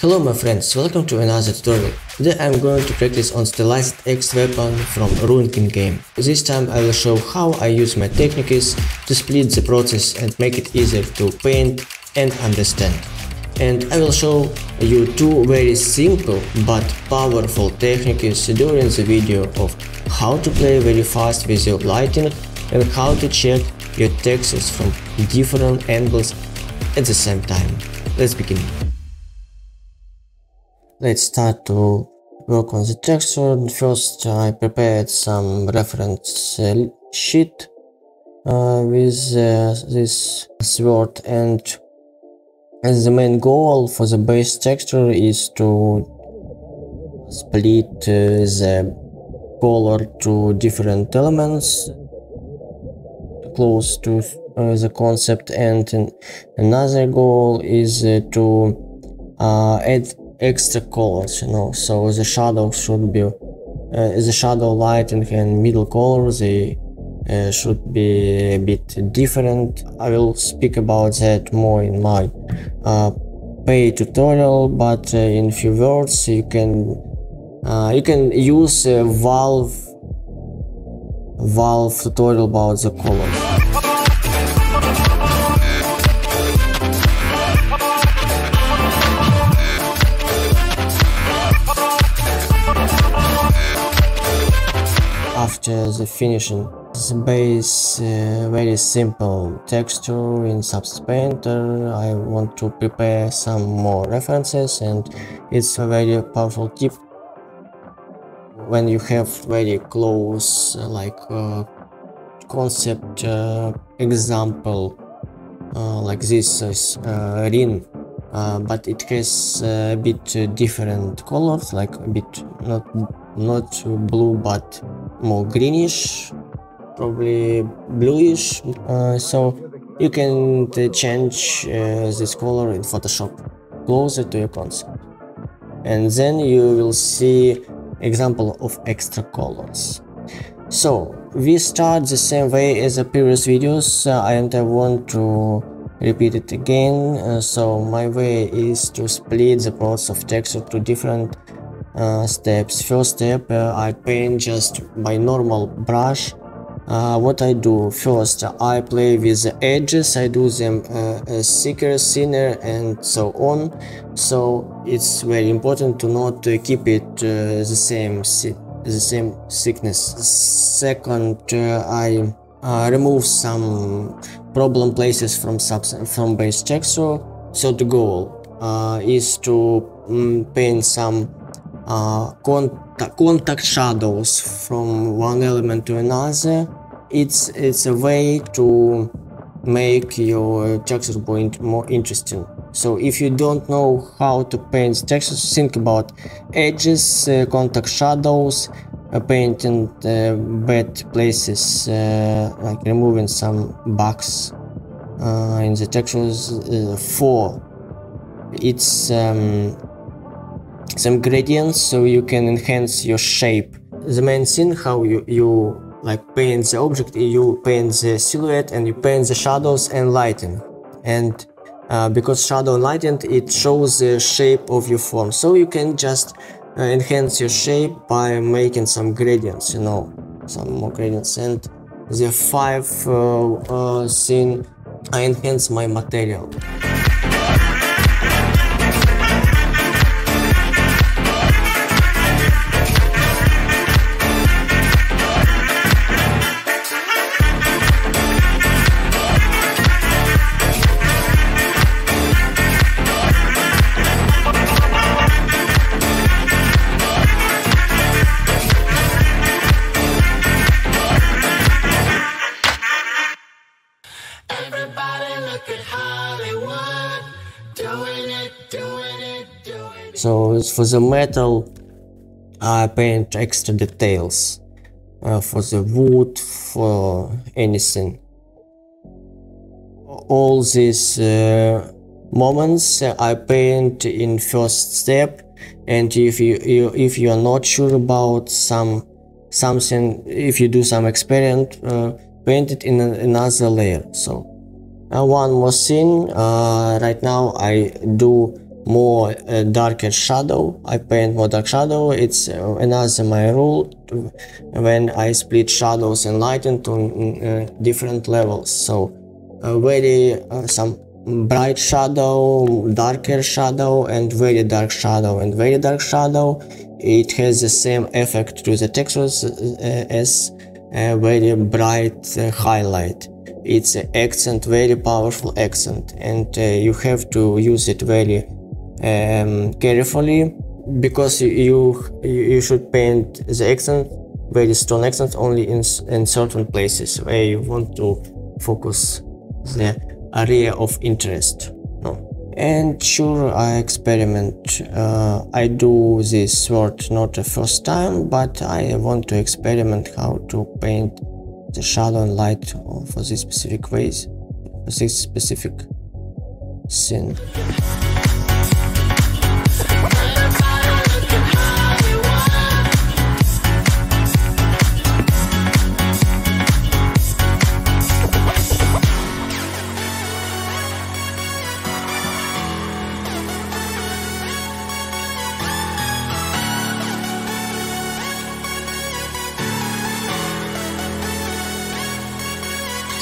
Hello my friends, welcome to another tutorial. Today I am going to practice on stylized X weapon from Ruined Game. This time I will show how I use my techniques to split the process and make it easier to paint and understand. And I will show you two very simple but powerful techniques during the video of how to play very fast with your lighting and how to check your textures from different angles at the same time. Let's begin. Let's start to work on the texture. First I prepared some reference sheet with this sword, and the main goal for the base texture is to split the color to different elements close to the concept, and another goal is to add extra colors, so the shadows should be the shadow lighting and middle colors, they should be a bit different. I will speak about that more in my paid tutorial, but in few words you can use Valve tutorial about the colors. After the finishing the base very simple texture in Substance Painter, I want to prepare some more references, and it's a very powerful tip when you have very close concept example like this ring, but it has a bit different colors, like a bit not blue but more greenish, probably bluish, so you can change this color in Photoshop closer to your concept, and then you will see example of extra colors. So we start the same way as the previous videos, and I want to repeat it again. So my way is to split the process of texture to different steps. First step, I paint just by normal brush. What I do first, I play with the edges, I do them thicker, thinner, and so on. So it's very important to not keep it the same thickness. Second, I remove some problem places from base texture. So the goal is to paint some contact shadows from one element to another. It's a way to make your texture point more interesting. So if you don't know how to paint textures, think about edges, contact shadows, painting bad places, like removing some bugs in the textures. 4, it's some gradients, so you can enhance your shape. The main thing how you like paint the object, you paint the silhouette and you paint the shadows and lighting, and because shadow and lighting, it shows the shape of your form, so you can just enhance your shape by making some gradients, some more gradients. And the 5 thing, I enhance my material. So for the metal, I paint extra details. For the wood, for anything. All these moments I paint in first step, and if you are not sure about something, if you do some experiment, paint it in another layer. So one more thing, right now I do more darker shadow. I paint more dark shadow. It's another my rule when I split shadows and lighting to different levels. So very some bright shadow, darker shadow, and very dark shadow. And very dark shadow, it has the same effect to the textures as a very bright highlight. It's an accent, very powerful accent, and you have to use it very carefully, because you should paint the accent, very strong accents, only in certain places where you want to focus the area of interest. And sure, I experiment. I do this work not the first time, but I want to experiment how to paint the shadow and light for this specific ways, for this specific scene.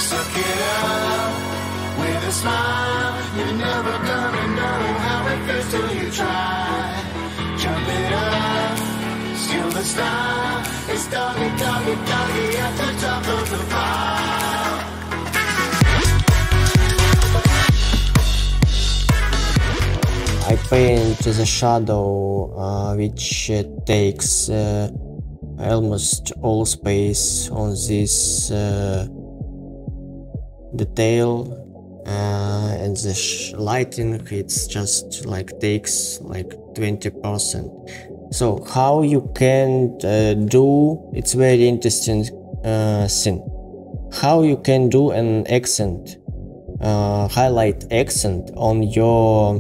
Suck it up with a smile. You're never gonna know how it feels till you try. Jump it up, steal the style. It's doggy, doggy, doggy at the top of the pile. I paint the shadow which takes almost all space on this detail, and the lighting, it's just like takes like 20%. So how you can do, it's very interesting thing, how you can do an accent, highlight accent on your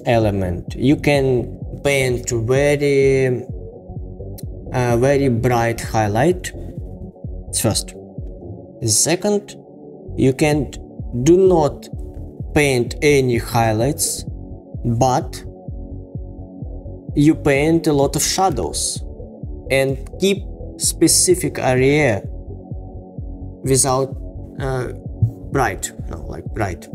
element. You can paint very bright highlight first. Second, you can do not paint any highlights, but you paint a lot of shadows and keep specific area without bright, like bright.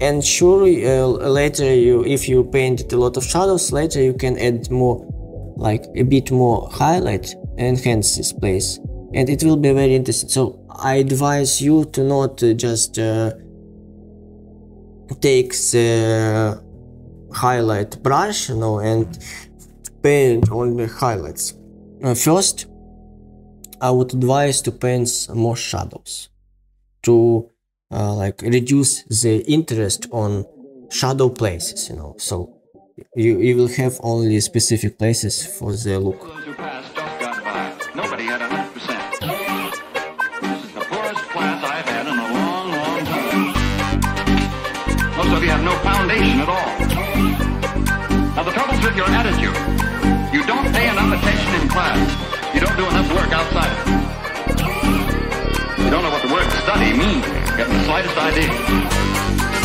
And sure, later if you painted a lot of shadows, later you can add more, like a bit more highlight, enhance this place, and it will be very interesting. So I advise you to not just take the highlight brush, and paint only highlights. First, I would advise to paint more shadows to like reduce the interest on shadow places, so you will have only specific places for the look. Nobody had 100%. This is the poorest class I've had in a long, long time. Most of you have no foundation at all. Now the trouble's with your attitude. You don't pay enough attention in class. You don't do enough work outside of it. You don't know what the word study means. You have the slightest idea.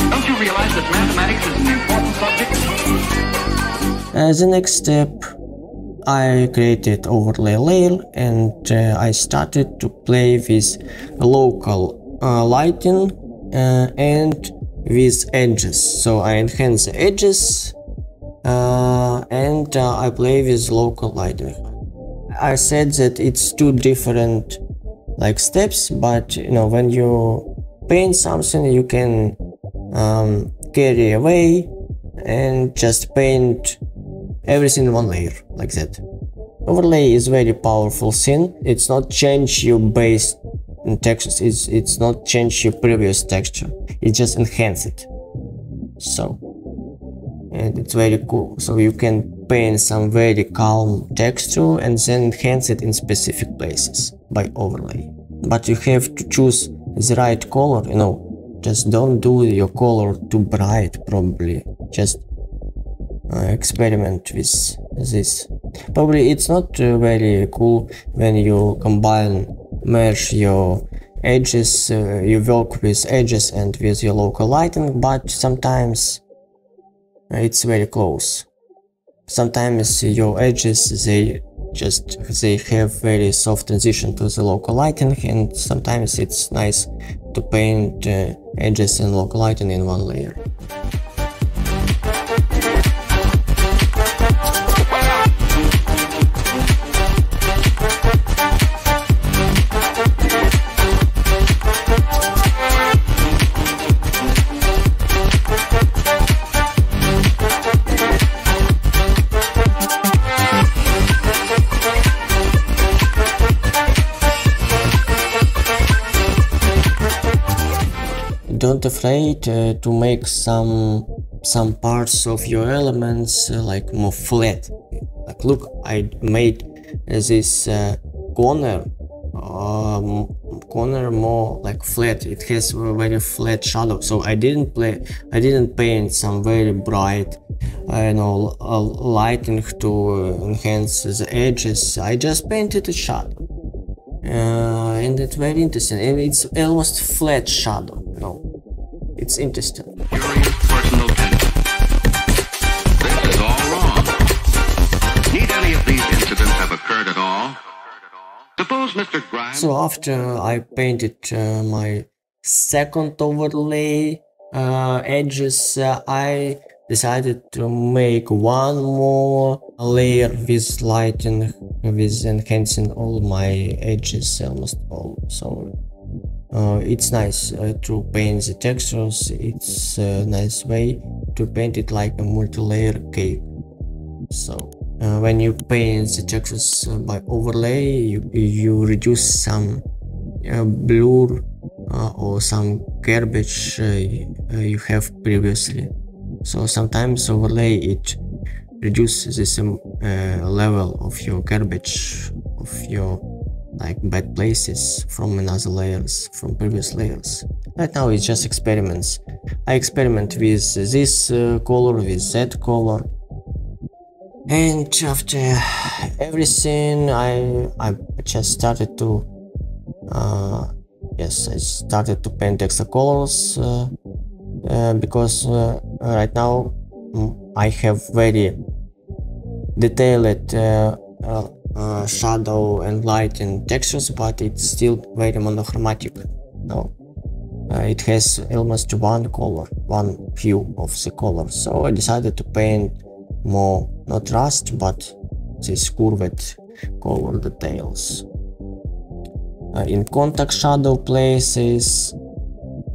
Don't you realize that mathematics is an important subject? The next step, I created overlay layer, and I started to play with local lighting and with edges. So I enhance the edges and I play with local lighting. I said that it's two different like steps, but when you paint something, you can carry away and just paint everything in one layer like that. Overlay is very powerful thing. It's not change your base textures, it's not change your previous texture, it just enhance it. So, and it's very cool. So you can paint some very calm texture and then enhance it in specific places by overlay. But you have to choose the right color, just don't do your color too bright, probably. Just experiment with this. Probably it's not very cool when you merge your edges, you work with edges and with your local lighting, but sometimes it's very close. Sometimes your edges, they have very soft transition to the local lighting, and sometimes it's nice to paint edges and local lighting in one layer. Don't afraid to make some parts of your elements like more flat. Like look, I made this corner more like flat. It has a very flat shadow, so I didn't paint some very bright lighting to enhance the edges. I just painted a shadow, and it's very interesting, and it's almost flat shadow. It's interesting. Curious personal tension. This is all wrong. Need any of these incidents have occurred at all? Suppose Mr. Grimes... So after I painted my second overlay edges, I decided to make one more layer with lighting, with enhancing all my edges, almost all. So it's nice to paint the textures. It's a nice way to paint it like a multi-layer cake. So when you paint the textures by overlay, you reduce some blur or some garbage you have previously. So sometimes overlay it reduces this level of your garbage, of your like bad places from another layers, from previous layers. Right now it's just experiments. I experiment with this color, with that color, and after everything I just started to I started to paint extra colors because right now I have very detailed shadow and light and textures, but it's still very monochromatic. It has almost one color, one hue of the color. So I decided to paint more, not rust, but these curved color details in contact shadow places,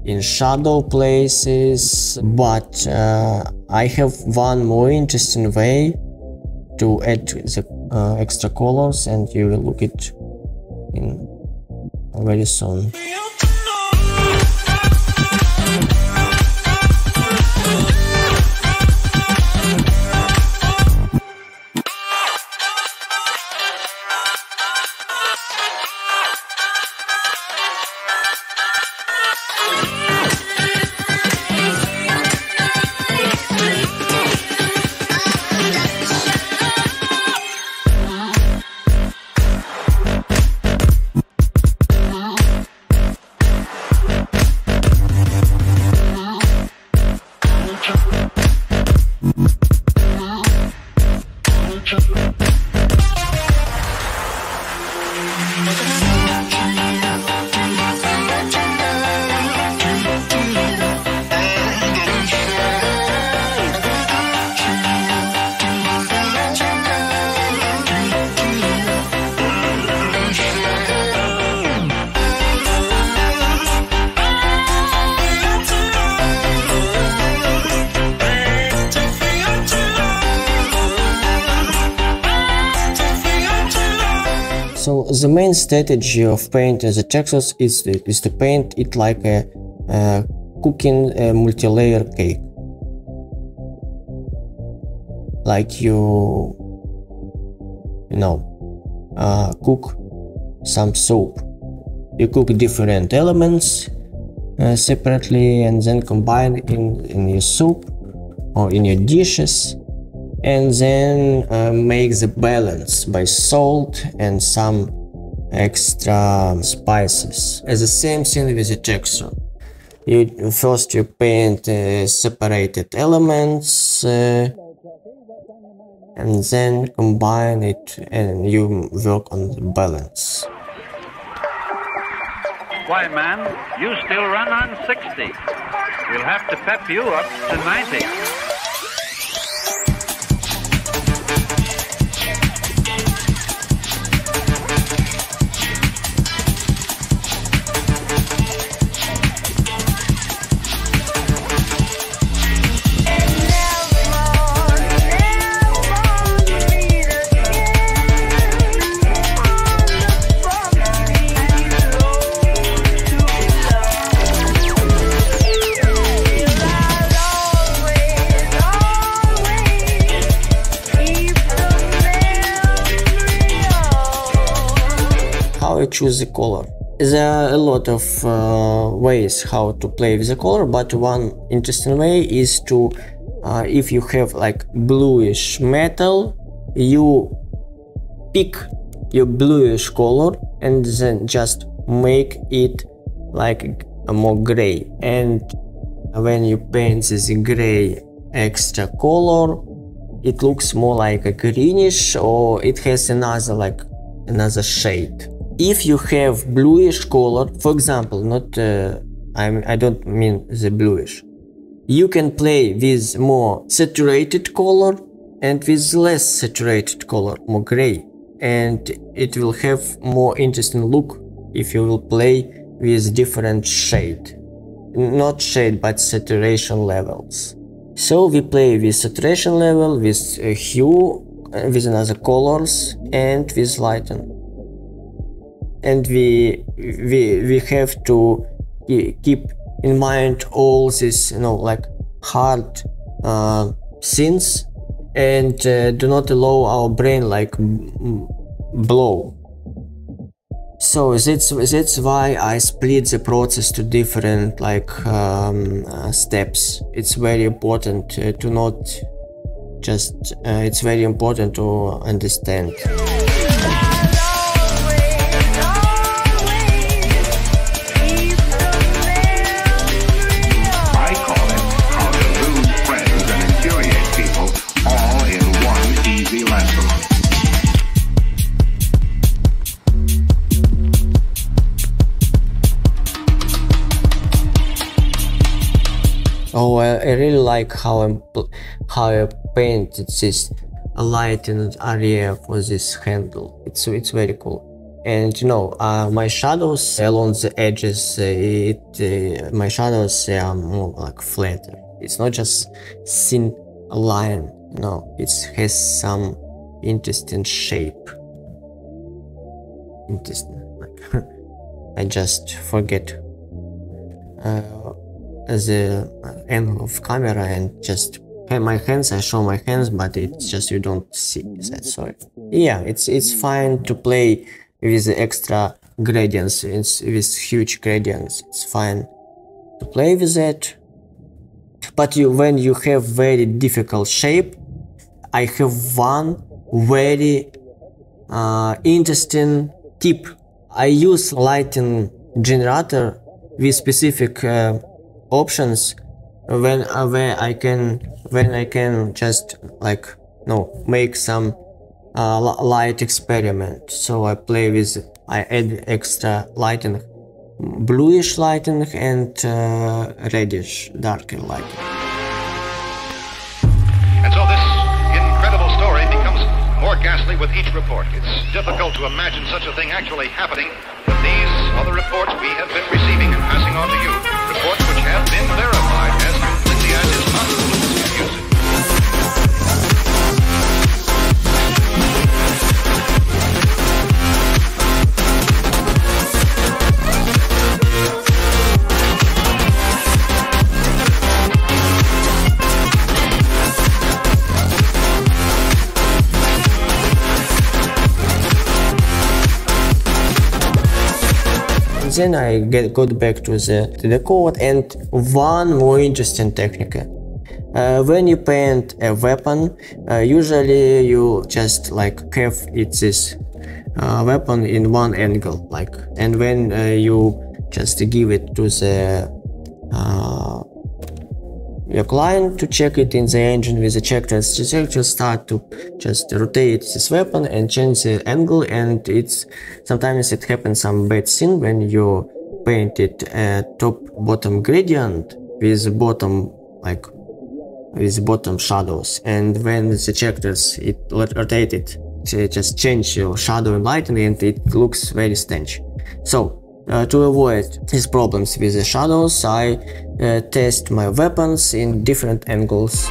in shadow places. But I have one more interesting way to add the extra colors, and you will look it in very soon. So the main strategy of painting the textures is to paint it like a cooking a multi-layer cake. Like you cook some soup. You cook different elements separately and then combine in your soup or in your dishes, and then make the balance by salt and some extra spices. It's the same thing with the texture. First you paint separated elements and then combine it and you work on the balance. Why, man, you still run on 60. We'll have to pep you up to 90. How I choose the color? There are a lot of ways how to play with the color, but one interesting way is to if you have like bluish metal, you pick your bluish color and then just make it like a more gray, and when you paint this gray extra color, it looks more like a greenish, or it has another shade. If you have bluish color, for example, not I don't mean the bluish, you can play with more saturated color and with less saturated color, more gray, and it will have more interesting look if you will play with different shade, not shade but saturation levels. So we play with saturation level, with hue, with another colors, and with lighting. And we have to keep in mind all this, like hard things, and do not allow our brain like blow. So that's why I split the process to different steps. It's very important to not just it's very important to understand. Oh, I really like how I painted this lighting area for this handle. It's very cool. And my shadows along the edges, my shadows are more like flatter. It's not just thin line. No, it has some interesting shape. Interesting. I just forget the angle of camera and just my hands. I show my hands, but it's just you don't see that. Sorry. Yeah, it's fine to play with the extra gradients. With huge gradients. It's fine to play with it. But when you have very difficult shape, I have one very interesting tip. I use lighting generator with specific options when I can just make some light experiment. So I add extra lighting, bluish lighting and reddish darker lighting. And so this incredible story becomes more ghastly with each report. It's difficult to imagine such a thing actually happening, but these are the reports we have been receiving and passing on to you. Reports which have been verified as completely as is possible to use it. Then I got back to the code, and one more interesting technique. When you paint a weapon, usually you just have this weapon in one angle, like, and when you just give it to the your client to check it in the engine with the checkers, the checkers start to just rotate this weapon and change the angle, and it's sometimes it happens some bad thing when you paint it top bottom gradient with bottom, like with bottom shadows, and when the checkers it rotated, just change your shadow and lighting, and it looks very strange. So to avoid these problems with the shadows, I test my weapons in different angles.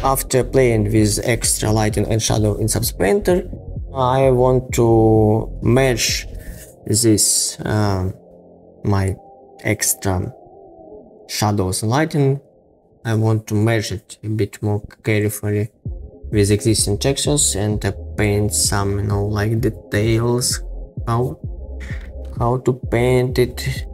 After playing with extra lighting and shadow in Substance Painter, I want to merge this my extra shadows and lighting. I want to merge it a bit more carefully with existing textures and paint some, you know, like details, how to paint it,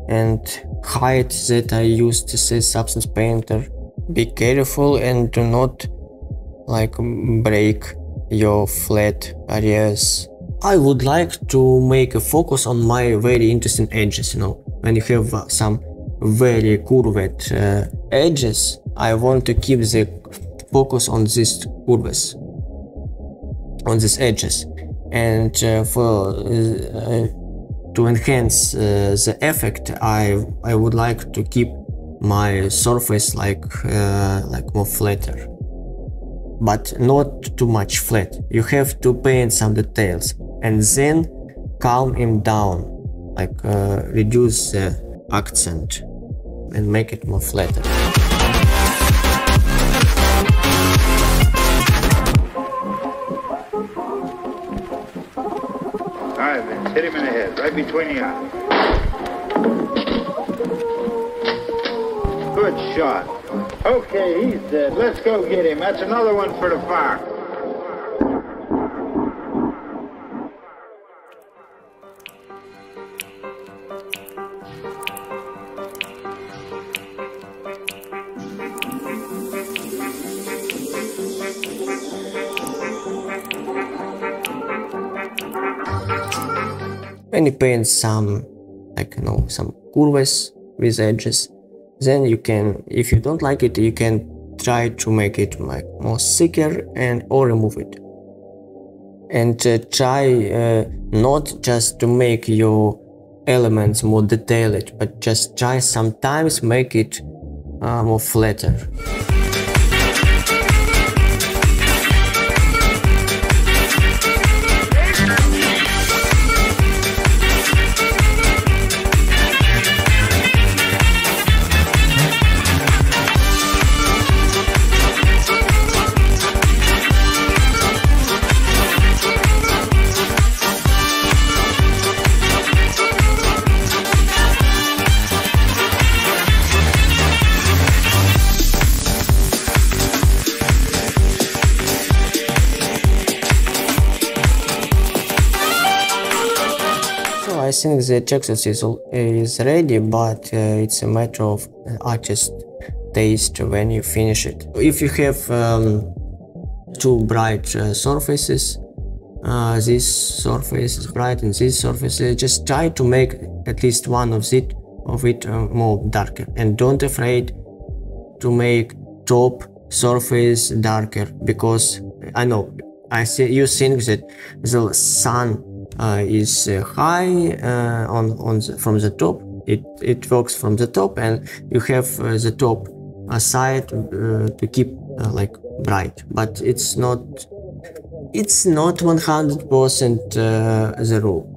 and height that I used to say Substance Painter. Be careful and do not like break your flat areas. I would like to make a focus on my very interesting edges, you know, when you have some very curved edges, I want to keep the focus on these curves, on these edges, and to enhance the effect, I would like to keep my surface like more flatter, but not too much flat. You have to paint some details and then calm him down, like reduce the accent and make it more flatter. Alright, Vince, hit him in the head, right between the eyes. Good shot. Okay, he's dead. Let's go get him. That's another one for the fire. When you paint some, like, you know, some curves with edges, then you can, if you don't like it, you can try to make it like more thicker and or remove it. And try not just to make your elements more detailed, but just try sometimes make it more flatter. I think the Texas is ready, but it's a matter of artist taste when you finish it. If you have too bright surfaces, this surface is bright and this surface, just try to make at least one of it more darker, and don't afraid to make top surface darker, because I know you think that the sun is high from the top. It works from the top, and you have the top side to keep like bright, but it's not 100% the rule.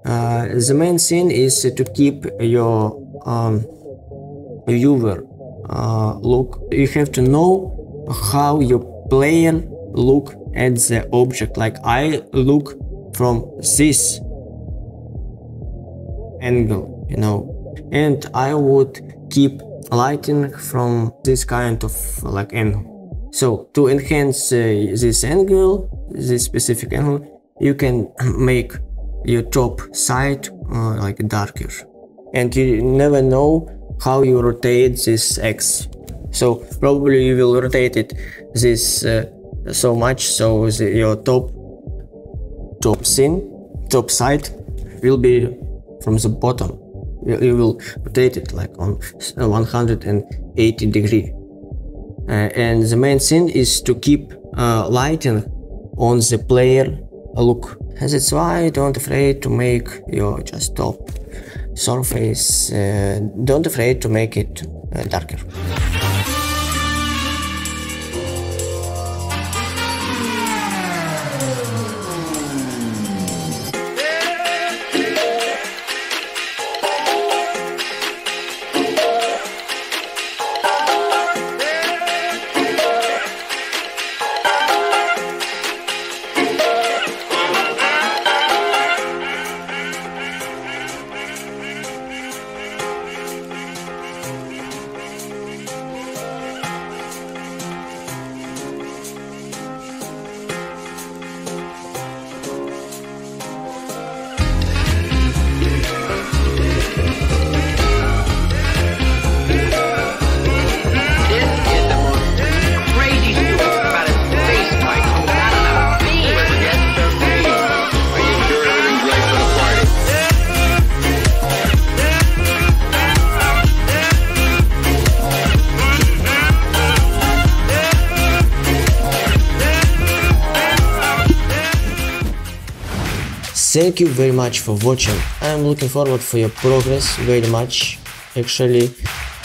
The main thing is to keep your viewer look. You have to know how your player look at the object. Like I look from this angle, you know, and I would keep lighting from this kind of like angle. So to enhance this angle, this specific angle, you can make your top side like darker, and you never know how you rotate this X. So probably you will rotate it this so much so your top side will be from the bottom. You will rotate it like on 180 degree. And the main thing is to keep lighting on the player look. And that's why don't afraid to make your just top surface, don't afraid to make it darker. Thank you very much for watching. I'm looking forward for your progress very much. Actually,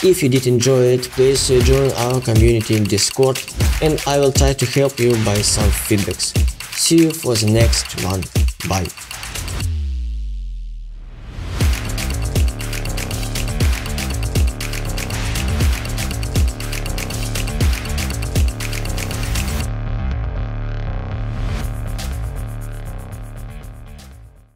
if you did enjoy it, please join our community in Discord, and I will try to help you by some feedbacks. See you for the next one. Bye.